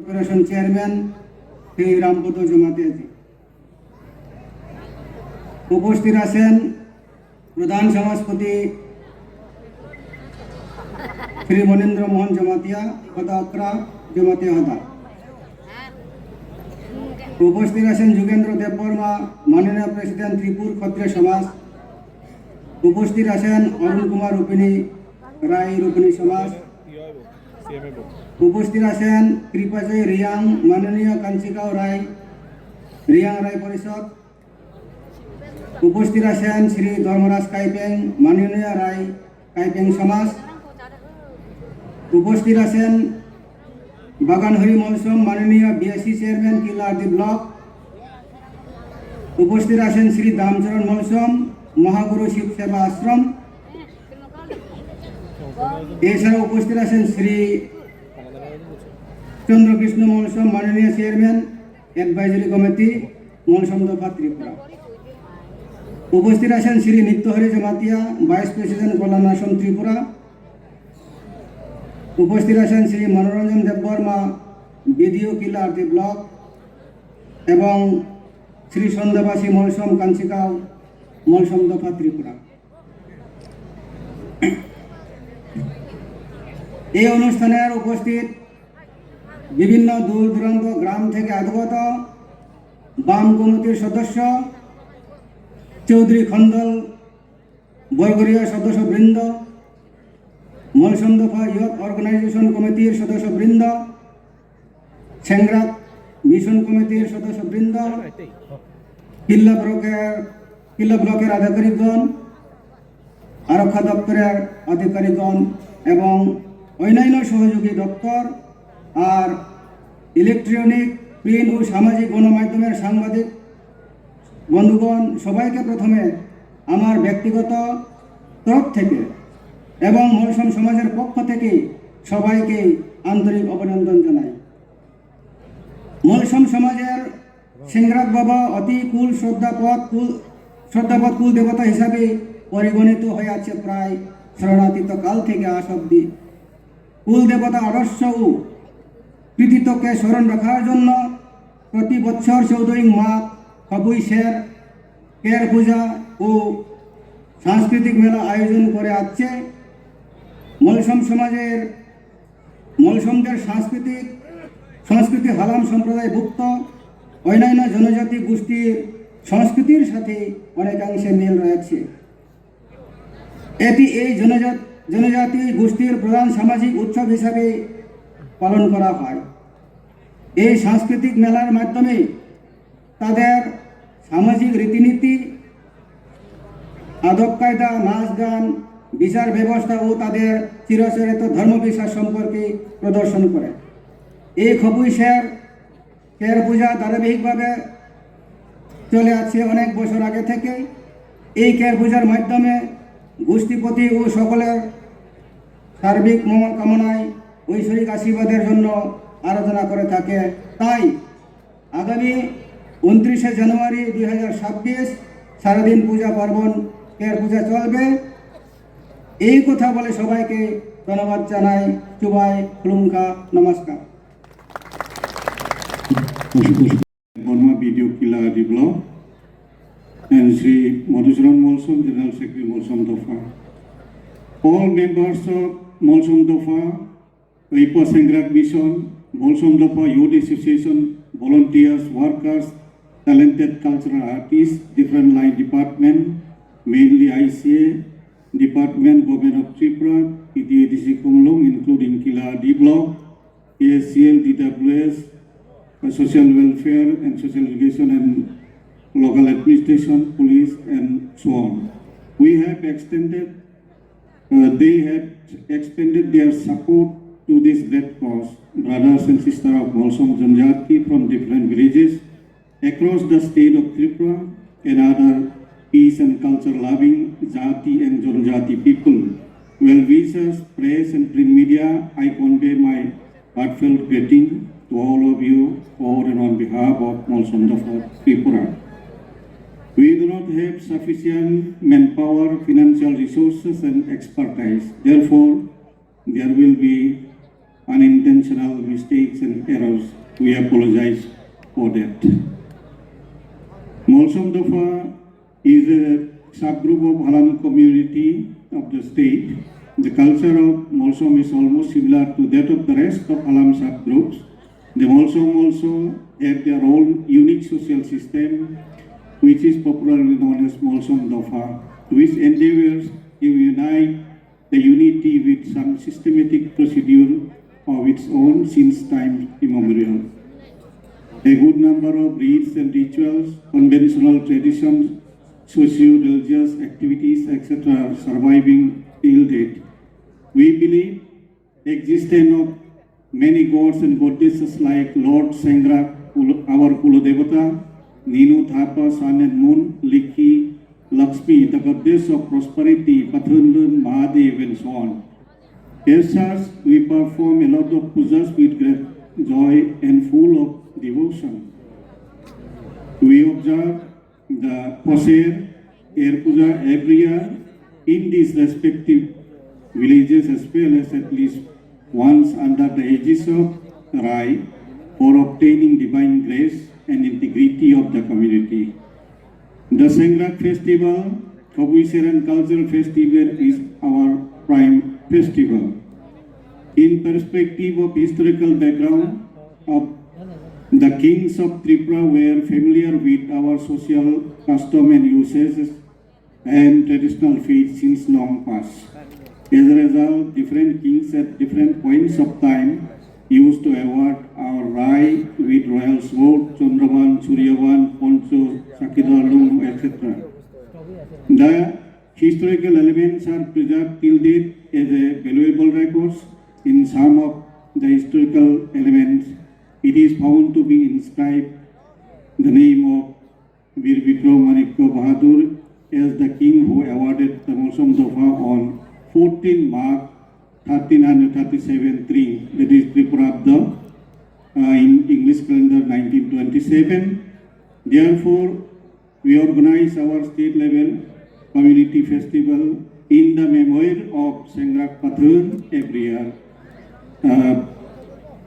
Corporation chairman Shri Rampada Jamatiaji. উপস্থিত আছেন প্রধান সমাজপতি শ্রী মনীন্দ্র মোহন জমাতিয়া হদা অক্রা জমাতিয়া হদা। উপস্থিত আছেন যুগেন্দ্র দেববর্মা মাননীয় প্রেসিডেন্ট ত্রিপুর ক্ষত্রিয় সমাজ। উপস্থিত আছেন অরুণ কুমার রূপিণী রায় রূপিণী সমাজ। উপস্থিত আছেন কৃপাজয় রিয়াং মাননীয় কাঞ্চিকাও রায় রিয়াং রায় পরিষদ। উপস্থিত আছেন শ্রী ধর্মরাজ কাইপেং মাননীয় রায় কাইপেং সমাজ। উপস্থিত আছেন বাগানহরি মৌসুম মাননীয় বিএসসি চেয়ারম্যান কিলাহাটি ব্লক। উপস্থিত আছেন শ্রী দামচরণ মৌসুম মহাগুরু শিব সেবা আশ্রম। এছাড়া উপস্থিত আছেন শ্রী চন্দ্রকৃষ্ণ মৌসুম মাননীয় চেয়ারম্যান অ্যাডভাইজারি কমিটি মৌসুম দফা ত্রিপুরা। উপস্থিত আছেন শ্রী নিত্যহরি জমাতিয়া ভাইস প্রেসিডেন্ট কল্যাণ আসন ত্রিপুরা। উপস্থিত আছেন শ্রী মনোরঞ্জন দেববর্মা বিডিও কিলাহাটি ব্লক এবং শ্রী সন্ধ্যাবাসী মৌসুম কাঞ্চিকাও মৌসুম দফা ত্রিপুরা। এই অনুষ্ঠানের উপস্থিত বিভিন্ন দূর দূরান্ত গ্রাম থেকে আগত বাম কমিটির সদস্য, চৌধুরী খন্দল বরগড়িয়া সদস্যবৃন্দ, মৌসুম দফা ইয়ুথ অর্গানাইজেশন কমিটির সদস্যবৃন্দ, সেংগ্রাত মিশন কমিটির সদস্যবৃন্দ, কিল্লা ব্লকের আধিকারিকগণ, আরক্ষা দপ্তরের আধিকারিকগণ এবং অন্যান্য সহযোগী দপ্তর আর ইলেকট্রনিক প্রিন্ট ও সামাজিক গণমাধ্যমের সাংবাদিক বন্ধুগণ, সবাইকে প্রথমে আমার ব্যক্তিগত তরফ থেকে এবং মৌসুম সমাজের পক্ষ থেকে সবাইকে আন্তরিক অভিনন্দন জানাই। মৌসুম সমাজের সিংরাত বাবা অতি কুল শ্রদ্ধাপদ কুল দেবতা হিসাবে পরিগণিত হয়ে আছে প্রায় শরণাতীত কাল থেকে আজ অব্দি। কুল দেবতা আদর্শ ও কৃতিত্বকে স্মরণ রাখার জন্য প্রতি বছর 14 মাঘ খবুই শের কের পূজা ও সাংস্কৃতিক মেলা আয়োজন করে আসছে। মৌসুমদের সংস্কৃতি হালাম সম্প্রদায়ভুক্ত অন্যান্য জনজাতি গোষ্ঠীর সংস্কৃতির সাথে অনেকাংশে মিল রয়েছে। এটি এই জনজাতি গোষ্ঠীর প্রধান সামাজিক উৎসব হিসাবে পালন করা হয়। এই সাংস্কৃতিক মেলার মাধ্যমে তাদের সামাজিক রীতিনীতি, আদব কায়দা, নাচ গান, বিচার ব্যবস্থা ও তাদের চিরাচরিত ধর্মবিশ্বাস সম্পর্কে প্রদর্শন করে। এই খবুই কের পূজা ধারাবাহিকভাবে চলে আসছে অনেক বছর আগে থেকে। এই কের পূজার মাধ্যমে গোষ্ঠীপতি ও সকলের সার্বিক মঙ্গল কামনায় ঐশ্বরিক আশীর্বাদের জন্য আরাধনা করে থাকে। তাই আগামী 29শে জানুয়ারি 2026 সারাদিন পূজা পার্বণ কের পূজা চলবে। এই কথা বলে সবাইকে ধন্যবাদ জানাই। চুবাই খুলুমকা, নমস্কার। Burma Video Kilahaty Block and Sri Madhusudan Mawsum, General Secretary Mawsum Dofa. All members of Mawsum Dofa, Ripa Sengrak Mission, Mawsum Dofa Youth Association, volunteers, workers, talented cultural artists, different line department, mainly ICA, Department Government of Tripura, PTADC Kumlung, including Kilahaty Block, ASCL, DWS, Social Welfare and Social Education and Local Administration, Police and so on. They have extended their support to this great cause. Brothers and sisters of Mawsum Janjati from different villages across the state of Tripura and other peace and culture loving Jati and Janjati people, well wishers, press and print media, I convey my heartfelt greeting to all of you for and on behalf of Mawsum Dofa Tripura. We do not have sufficient manpower, financial resources and expertise. Therefore, there will be unintentional mistakes and errors. We apologize for that. Molsom Dofa is a subgroup of Halam community of the state. The culture of Molsom is almost similar to that of the rest of Halam subgroups. The Molsom also have their own unique social system, which is popularly known as Molsom Dofa, which endeavors to unite the unity with some systematic procedure of its own since time immemorial. A good number of rites and rituals, conventional traditions, socio-religious activities, etc. surviving till date. We believe existence of many gods and goddesses like Lord Sengrak, our Kulodevata, Ninu Thapa, Sun and Moon, Likhi, Lakshmi, the goddess of prosperity, Pathundun, Mahadev, and so on. As such, we perform a lot of pujas with great joy and full of devotion. We observe the Poser, Air Puja every year in these respective villages as well as at least once under the aegis of Rai for obtaining divine grace and integrity of the community. The Sengrak festival, Khobuiseran cultural festival, is our prime festival. In perspective of historical background of the kings of Tripura were familiar with our social custom and usages and traditional faith since long past. As a result, different kings at different points of time used to award our Rai with royal sword, Chandravan, Suryavan, Poncho, Sakidarlum, etc. The historical elements are preserved till date as a valuable records. In some of the historical elements, it is found to be inscribed the name of Veer Vikram Manikya Bahadur as the king who awarded the Molsom Dofa on 14 March 1337-3, that is Tripurabda, in English calendar 1927. Therefore, we organize our state level community festival in the memory of Sengrak Pathun every year.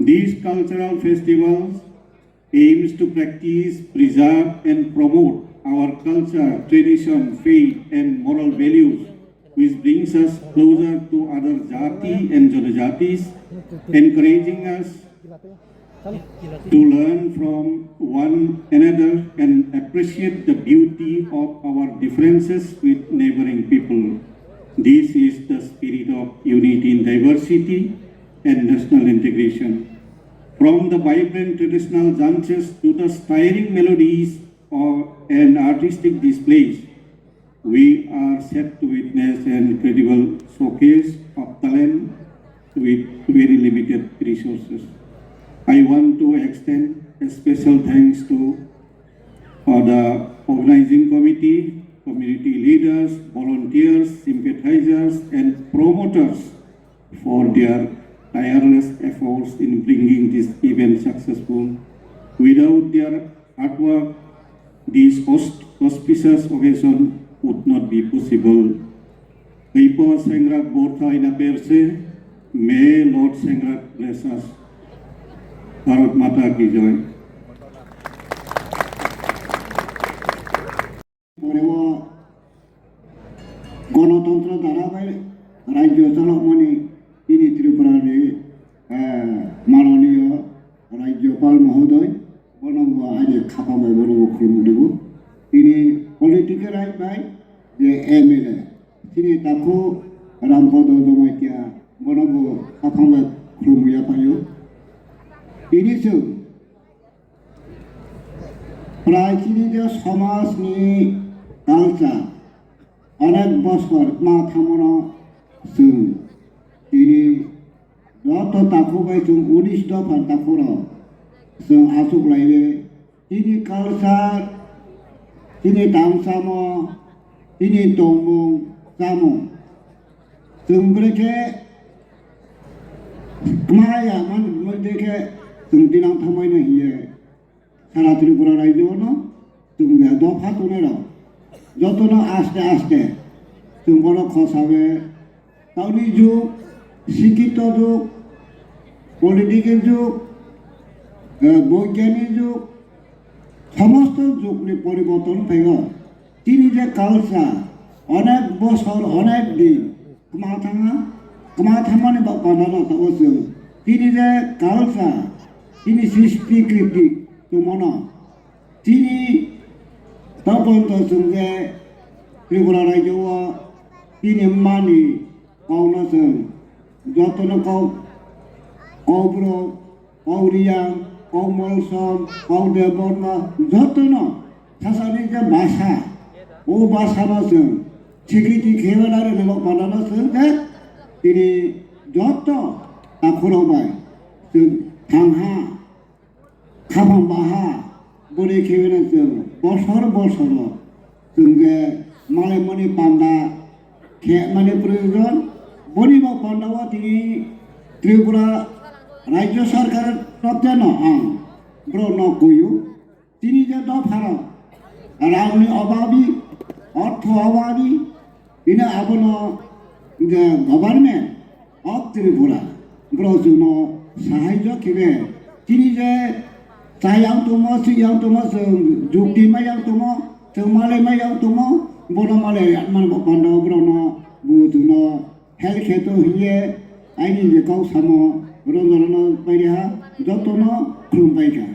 These cultural festivals aims to practice, preserve and promote our culture, tradition, faith and moral values, which brings us closer to other jati and janajatis, encouraging us to learn from one another and appreciate the beauty of our differences with neighboring people. This is the spirit of unity in diversity and national integration. From the vibrant traditional dances to the stirring melodies and artistic displays, we are set to witness an incredible showcase of talent with very limited resources. I want to extend a special thanks to the organizing committee, community leaders, volunteers, sympathizers and promoters for their tireless efforts in bringing this event successful. Without their hard work, this auspicious occasion would not be possible. Ipo Sengrak Bortha in a perse, may Lord Sengrak bless us. Bharat Mata ki joy. গণতন্ত্র ধারাবাহিক রাজ্য চালকমণি তিনি ত্রিপুরার মাননীয় রাজ্যপাল মহোদয় বনব আজ খাপাবাই বনব খুলমুদিব তিনি পলিটিক্যাল রাইট বাই যে এমএলএ তিনি তাকে রামপদ দমাইতিয়া বনব খাপাবাই খুলমুয়া পাইও তিনি প্রায় তিনি যে সমাজনি কালচার অনেক বছর মা থামনা তিনি যত তাকুবাই 19 দফা তাকুর আসুক লাইবে তিনি কালচার তিনি দামসাম তিনি দমুং জামুং ব্রেকে মায়া মান দেখে দিনাং থামাইनो হিয়ে সারা ত্রিপুরা রাজ্য দফা তোনের যতন আস্তে আস্তে তোমার খসাবে তাহলে যুগ শিক্ষিত যুগ পলিটিক্যাল যুগ বৈজ্ঞানিক যুগ সমস্ত যুগনি পরিবর্তন ফেল তিনি যে কালচার অনেক বছর অনেক দিন কমা থামানি বানানো থাকছে তিনি যে কালচার তিনি সৃষ্টিকৃতি তুমন তিনি তপন্ত সঙ্গে ত্রিপুরা রাজ্য তিনি মানি কাউনা जों যতন কৌব্র কৌরিয়া কৌমলসম কৌদেবর্ণ যতন সাসানি যে ভাষা ও ভাষানো जों স্বীকৃতি খেবেলারে নেব বানানো जों যে তিনি যত তাখরবাय जों थांहा खाफां बाहा बोरै खेबेना जों बसर बसर जों जे मालाय मनि पान्डा खेबनानै प्रयोजन बनिबा पान्डावा তিনি ত্রিপুরা রাজ্য সরকারের তত্ত্বেন আং ব্রণ কইও তিনি যে দফার রাংনি অভাবী অর্থ অভাবী ইনে আবন যে গভর্নমেন্ট অফ ত্রিপুরা ব্রজন সাহায্য খেবে তিনি যে চাইয়াং দङ सियां दङ जों जुक्ति मायां दङ जों मालाय मायां दङ बन मालाय मान बान्दाव ब्रन बुजुन हेल्थ खेतो हिये आइनि जे गाव साम रंजन बायदिहा जतन खुलुमबायगा